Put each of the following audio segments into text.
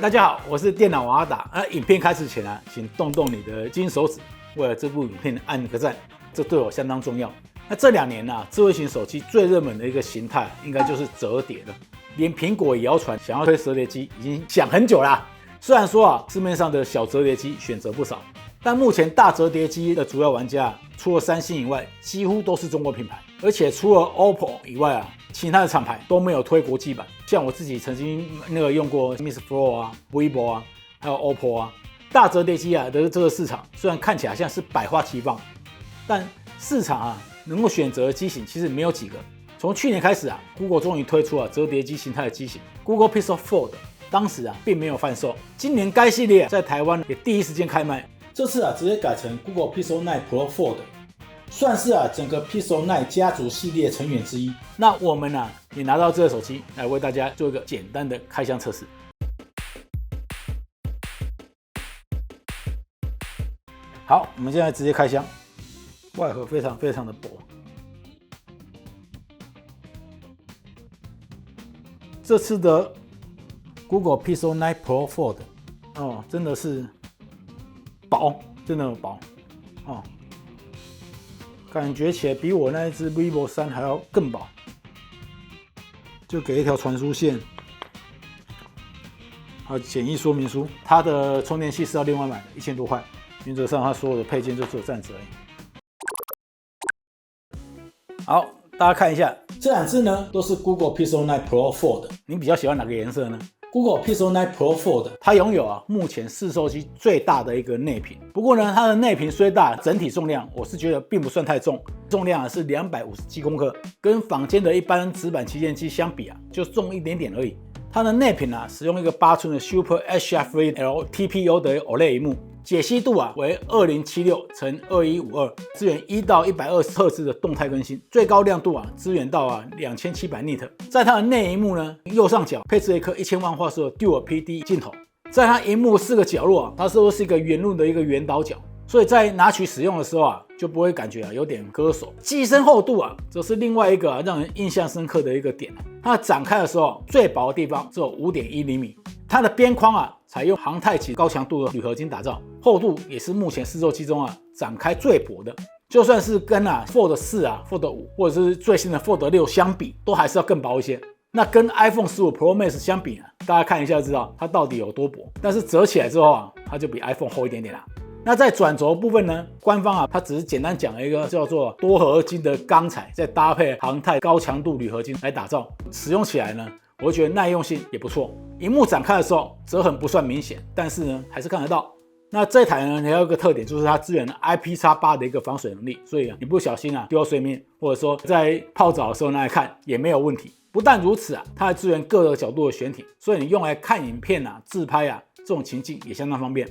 大家好，我是电脑王阿达。影片开始前请动动你的金手指，为了这部影片按个赞，这对我相当重要。那这2年智慧型手机最热门的一个形态，应该就是折叠了。连苹果也谣传想要推折叠机，已经想很久啦。虽然说市面上的小折叠机选择不少，但目前大折叠机的主要玩家，除了三星以外，几乎都是中国品牌。而且除了 OPPO 以外其他的厂牌都没有推国际版。像我自己曾经用过 Miss Flow Vivo 还有 OPPO 大折叠机的这个市场，虽然看起来像是百花齐放，但市场能够选择的机型其实没有几个。从去年开始Google 终于推出了折叠机形态的机型 Google Pixel Fold， 当时并没有贩售。今年该系列在台湾也第一时间开卖，这次直接改成 Google Pixel 9 Pro Fold， 算是整个 Pixel 9家族系列成员之一。那我们也拿到这个手机来为大家做一个简单的开箱测试。好，我们现在直接开箱，外盒非常非常的薄。这次的 Google Pixel 9 Pro Fold 真的是薄，真的很薄感觉起来比我那一只 Vivo 3还要更薄。就给一条传输线，还有简易说明书。它的充电器是要另外买的，1000多块。原则上，它所有的配件就只有这样子而已。好，大家看一下，这2只都是 Google Pixel 9 Pro Fold。你比较喜欢哪个颜色呢？Google Pixel 9 Pro Fold 它拥有目前市售机最大的一个内屏。不过呢，它的内屏虽大，整体重量我是觉得并不算太重，重量是257公克，跟坊间的一般直板旗舰机相比就重一点点而已。它的内屏使用一个8寸的 Super HFR LTPO 的 OLED 萤幕，解析度为2076×2152，支援1到120赫兹的动态更新，最高亮度支援到2700 nit。在它的内萤幕右上角配置了一颗1000万画素的 Dual PD 镜头，在它萤幕4个角落它都是一个圆润的一个圆倒角，所以在拿取使用的时候就不会感觉有点割手。机身厚度则是另外一个让人印象深刻的一个点。它展开的时候最薄的地方只有 5.1 厘米，它的边框采用航太级高强度的铝合金打造，厚度也是目前市售机中展开最薄的。就算是跟Fold 4、Fold 5或者是最新的 Fold 6相比，都还是要更薄一些。那跟 iPhone 15 Pro Max 相比大家看一下就知道它到底有多薄。但是折起来之后它就比 iPhone 厚一点点啦。那在转轴部分呢，官方它只是简单讲了一个叫做多合金的钢材，再搭配航太高强度铝合金来打造，使用起来呢，我觉得耐用性也不错。萤幕展开的时候折痕不算明显，但是呢还是看得到。那这台还有一个特点，就是它支援IPX8的一个防水能力，所以你不小心丢到水面，或者说在泡澡的时候拿来看也没有问题。不但如此它还支援各个角度的悬停，所以你用来看影片自拍这种情境也相当方便。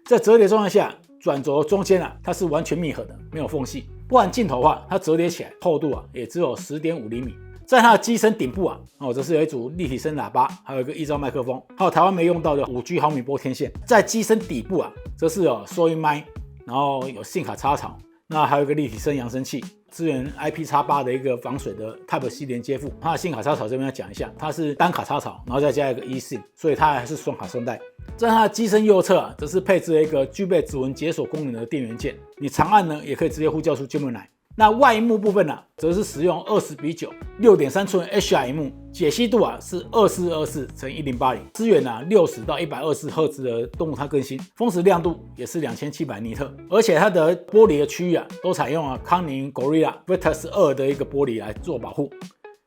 在折叠状态下，转轴中间它是完全密合的，没有缝隙。不含镜头的话，它折叠起来厚度也只有 10.5 厘米。在它的机身顶部这是有一组立体声喇叭，还有一个1兆麦克风，还有台湾没用到的5G 毫米波天线。在机身底部则是有收音麦，然后有SIM卡插槽，那还有一个立体声扬声器，支援 IPX8的一个防水的 Type-C 连接副。它的SIM卡插槽这边要讲一下，它是单卡插槽，然后再加一个 eSIM， 所以它还是双卡双待。在它的机身右侧则是配置了一个具备指纹解锁功能的电源键，你长按呢也可以直接呼叫出救命来。那外萤幕部分则是使用20:9 6.3寸 HDR 萤幕，解析度是2424×1080，支援60到120赫兹的动态更新，峰值亮度也是2700 nit， 而且它的玻璃的区域都采用康宁 Gorilla Victus 2的一个玻璃来做保护，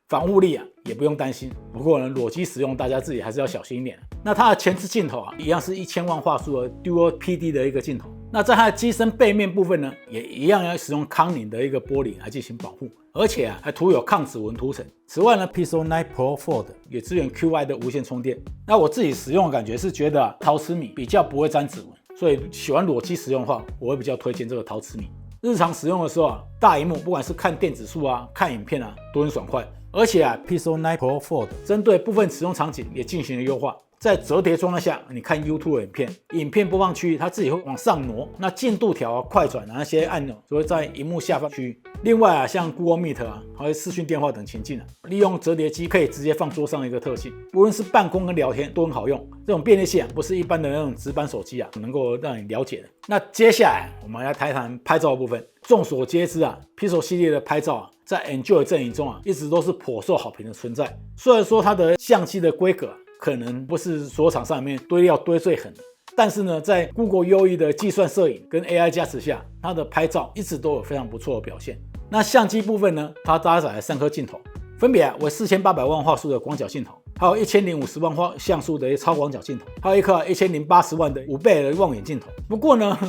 防护力也不用担心。不过呢，裸机使用大家自己还是要小心一点。那它的前置镜头一样是1000万画素的 Dual PD 的一个镜头。那在它的机身背面部分呢，也一样要使用康宁的一个玻璃来进行保护，而且还涂有抗指纹涂层。此外呢 ，Pixel 9 Pro Fold 也支援 QI 的无线充电。那我自己使用的感觉是觉得陶瓷米比较不会沾指纹，所以喜欢裸机使用的话，我会比较推荐这个陶瓷米。日常使用的时候大萤幕不管是看电子书看影片都很爽快。而且Pixel 9 Pro Fold 针对部分使用场景也进行了优化。在折叠状态下，你看 YouTube 的影片，影片播放区域它自己会往上挪，那进度条啊、快转啊那些按钮就会在荧幕下方区域。另外啊，像 Google Meet 啊，还有视讯电话等情境啊，利用折叠机可以直接放桌上的一个特性，无论是办公跟聊天都很好用。这种便利性啊，不是一般的那种直板手机啊能够让你了解的。那接下来我们来谈一谈拍照的部分。众所皆知啊 ，Pixel 系列的拍照啊，在 Enjoy 阵营中啊，一直都是颇受好评的存在。虽然说它的相机的规格可能不是所有厂商里面堆料堆最狠的，但是呢，在 Google 优异的计算摄影跟 AI 加持下，它的拍照一直都有非常不错的表现。那相机部分呢，它搭载了3颗镜头，分别为4800万画素的广角镜头，还有1050万画像素的超广角镜头，还有一颗1080万的5倍的望远镜头。不过呢，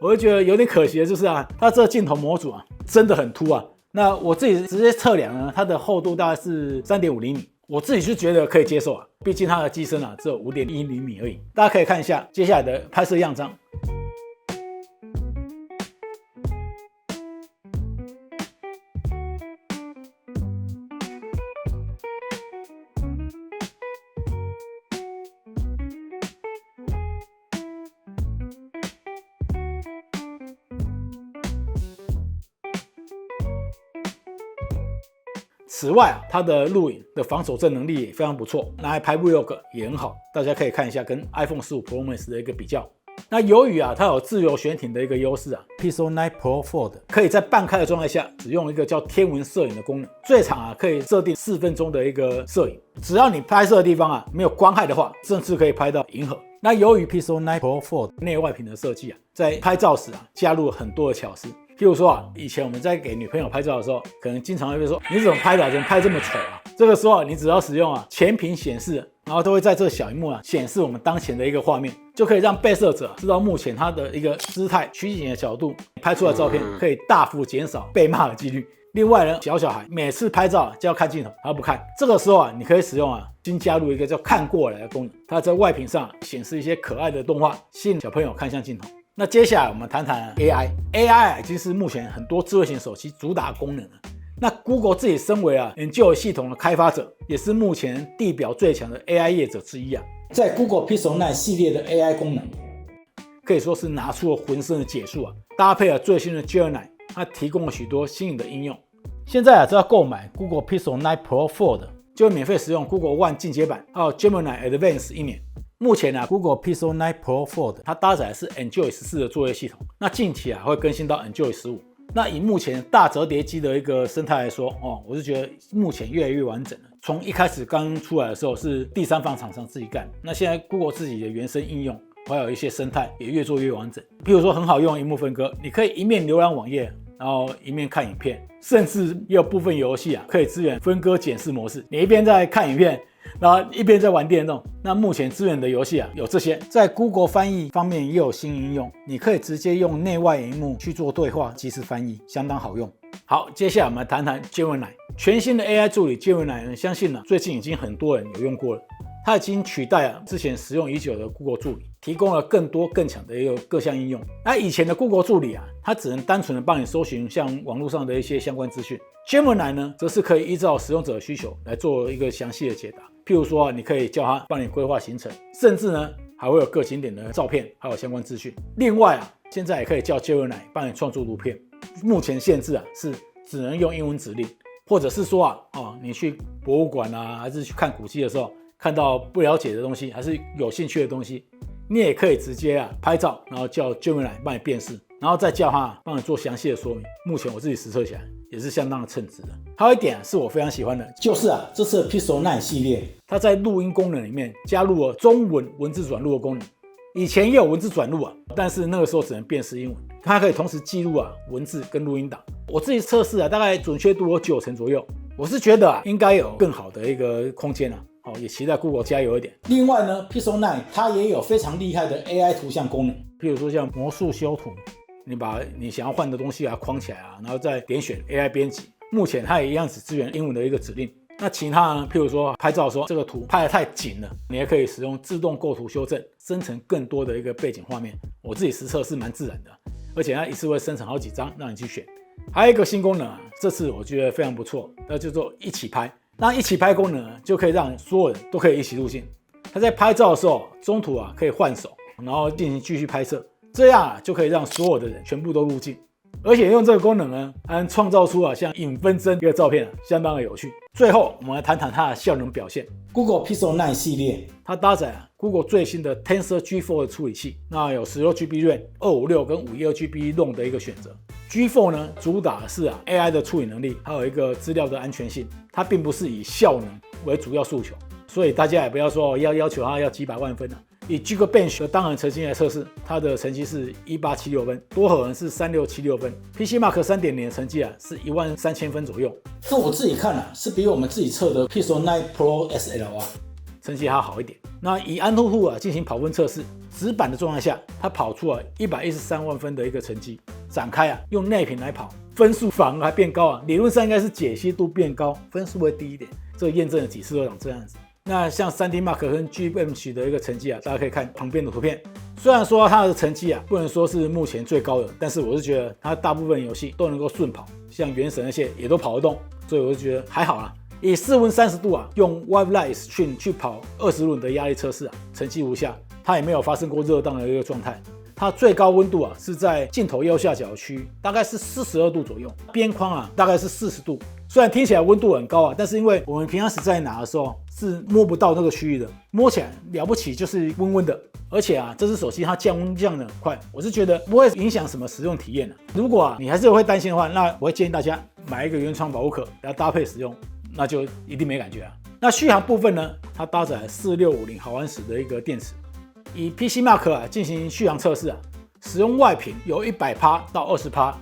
我会觉得有点可惜的就是啊，它这个镜头模组啊真的很凸啊。那我自己直接测量呢，它的厚度大概是3.5厘米，我自己是觉得可以接受啊，毕竟它的机身啊只有5.1厘米而已。大家可以看一下接下来的拍摄样张。此外啊，它的录影的防手震能力也非常不错，拿来拍 Vlog 也很好，大家可以看一下跟 iPhone 15 Pro Max 的一个比较。那由于啊，它有自由悬停的一个优势啊 ，Pixel 9 Pro Fold 可以在半开的状态下使用一个叫天文摄影的功能，最长啊可以设定4分钟的一个摄影，只要你拍摄的地方啊没有光害的话，甚至可以拍到银河。那由于 Pixel 9 Pro Fold 内外屏的设计啊，在拍照时啊加入了很多的巧思。譬如说啊，以前我们在给女朋友拍照的时候，可能经常会被说你怎么拍的，怎么拍这么丑啊？这个时候啊，你只要使用啊全屏显示，然后都会在这小萤幕啊显示我们当前的一个画面，就可以让被摄者知道目前他的一个姿态、取景的角度，拍出来的照片可以大幅减少被骂的几率。另外呢，小孩每次拍照就要看镜头，他不看，这个时候啊，你可以使用啊新加入一个叫看过来的功能，它在外屏上显示一些可爱的动画，吸引小朋友看向镜头。那接下来我们谈谈 AI 已经是目前很多智慧型手机主打功能了。那 Google 自己身为Enjoy 系统的开发者，也是目前地表最强的 AI 业者之一啊。在 Google Pixel 9系列的 AI 功能，可以说是拿出了浑身的解数啊，搭配了最新的 Gemini， 它提供了许多新颖的应用。现在只要购买 Google Pixel 9 Pro Fold， 就会免费使用 Google One 进阶版，还有 Gemini Advanced 1年。目前Google Pixel 9 Pro Fold 它搭载的是 Enjoy 14的作业系统，那近期会更新到 Enjoy 15。那以目前大折叠机的一个生态来说，我是觉得目前越来越完整了。从一开始刚出来的时候是第三方厂商自己干，那现在 Google 自己的原生应用，还有一些生态也越做越完整。譬如说很好用的萤幕分割，你可以一面浏览网页，然后一面看影片，甚至也有部分游戏可以支援分割检视模式，你一边在看影片，然后一边在玩电动。那目前支援的游戏有这些，在 Google 翻译方面也有新应用，你可以直接用内外萤幕去做对话即时翻译，相当好用。好，接下来我们谈谈 Gemini， 全新的 AI 助理 Gemini， 相信最近已经很多人有用过了，它已经取代之前使用已久的 Google 助理，提供了更多更强的一个各项应用。那以前的 Google 助理它只能单纯的帮你搜寻像网络上的一些相关资讯。Gemini 呢，则是可以依照使用者的需求来做一个详细的解答。譬如说你可以叫它帮你规划行程，甚至呢还会有各景点的照片，还有相关资讯。另外现在也可以叫 Gemini 帮你创作图片。目前限制是只能用英文指令，或者是说你去博物馆还是去看古迹的时候，看到不了解的东西，还是有兴趣的东西，你也可以直接拍照，然后叫 Gemini 帮你辨识，然后再叫它帮你做详细的说明。目前我自己实测起来也是相当的称职的。还有一点是我非常喜欢的，就是这次的 Pixel 9系列，它在录音功能里面加入了中文文字转录的功能。以前也有文字转录但是那个时候只能辨识英文，它可以同时记录文字跟录音档。我自己测试大概准确度有90%左右，我是觉得应该有更好的一个空间也期待 Google 加油一点。另外呢 Pixel 9它也有非常厉害的 AI 图像功能，譬如说像魔术修图，你把你想要换的东西框起来然后再点选 AI 编辑，目前它也一样只支援英文的一个指令。那其他呢，譬如说拍照的时候这个图拍得太紧了，你也可以使用自动构图修正，生成更多的一个背景画面。我自己实测是蛮自然的，而且它一次会生成好几张让你去选。还有一个新功能这次我觉得非常不错，那叫做一起拍。那一起拍功能就可以让所有人都可以一起入镜，它在拍照的时候，中途可以换手，然后进行继续拍摄，这样就可以让所有的人全部都入镜。而且用这个功能呢，还能创造出像影分身这个照片相当的有趣。最后，我们来谈谈它的效能表现。Google Pixel 9系列，它搭载Google 最新的 Tensor G4 的处理器，那有16GB RAM、256跟512GB ROM 的一个选择。G4 呢，主打的是AI 的处理能力，还有一个资料的安全性，它并不是以效能为主要诉求，所以大家也不要说要求它要几百万分以 Geekbench 的单人成绩来测试，它的成绩是1876分，多核人是3676分 ，PCMark 3.0 的成绩是13000分左右。这我自己看是比我们自己测的 Pixel 9 Pro SL 成绩还要好一点。那以AnTuTu进行跑分测试，直板的状态下，它跑出113万分的一个成绩。展开用内屏来跑，分数反而还变高理论上应该是解析度变高，分数会低一点。这个验证了几次都长这样子。那像 3D Mark 跟 Geekbench 的一个成绩大家可以看旁边的图片。虽然说它的成绩不能说是目前最高的，但是我是觉得它大部分游戏都能够顺跑，像原神那些也都跑得动，所以我就觉得还好啦。以室温30度用 WiFi Extreme 去跑20轮的压力测试成绩无下，它也没有发生过热档的一个状态。它最高温度是在镜头右下角区，大概是42度左右，边框大概是40度。虽然听起来温度很高但是因为我们平常时在拿的时候是摸不到那个区域的，摸起来了不起就是温温的。而且这只手机它降温降得很快，我是觉得不会影响什么使用体验如果你还是会担心的话，那我会建议大家买一个原创保护壳，然后搭配使用，那就一定没感觉那续航部分呢，它搭载4650毫安时的一个电池。以 PCMark 进行续航测试使用外屏有100%到20%，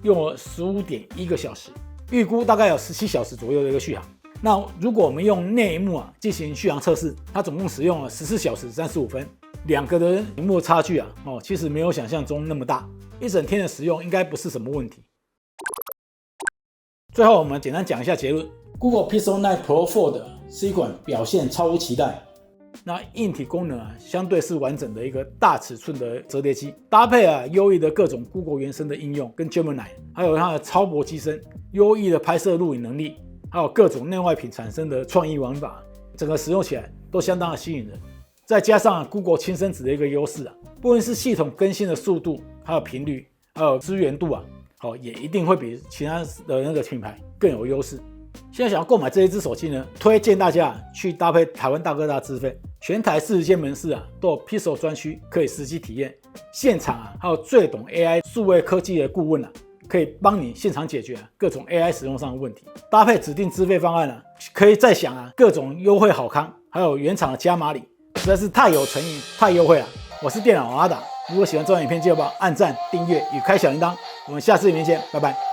用了15.1个小时，预估大概有17小时左右的一个续航。那如果我们用内萤幕进行续航测试，它总共使用了14小时35分，两个的萤幕差距其实没有想象中那么大，一整天的使用应该不是什么问题。最后我们简单讲一下结论 ，Google Pixel 9 Pro Fold 是一款表现超乎期待。那硬体功能相对是完整的一个大尺寸的折叠机，搭配优异的各种 Google 原生的应用跟 Gemini， 还有它的超薄机身、优异的拍摄录影能力，还有各种内外屏产生的创意玩法，整个使用起来都相当的吸引人。再加上Google 亲生子的一个优势不论是系统更新的速度，还有频率，还有支援度也一定会比其他的那个品牌更有优势。现在想要购买这一只手机呢，推荐大家去搭配台湾大哥大资费，全台40间门市都有 Pixel 专区可以实际体验，现场还有最懂 AI 数位科技的顾问可以帮你现场解决各种 AI 使用上的问题，搭配指定资费方案可以再享各种优惠好康，还有原厂的加码礼，实在是太有诚意，太优惠了。我是电脑王阿达，如果喜欢这段影片，记得帮我按赞、订阅与开小铃铛。我们下次影片见，拜拜。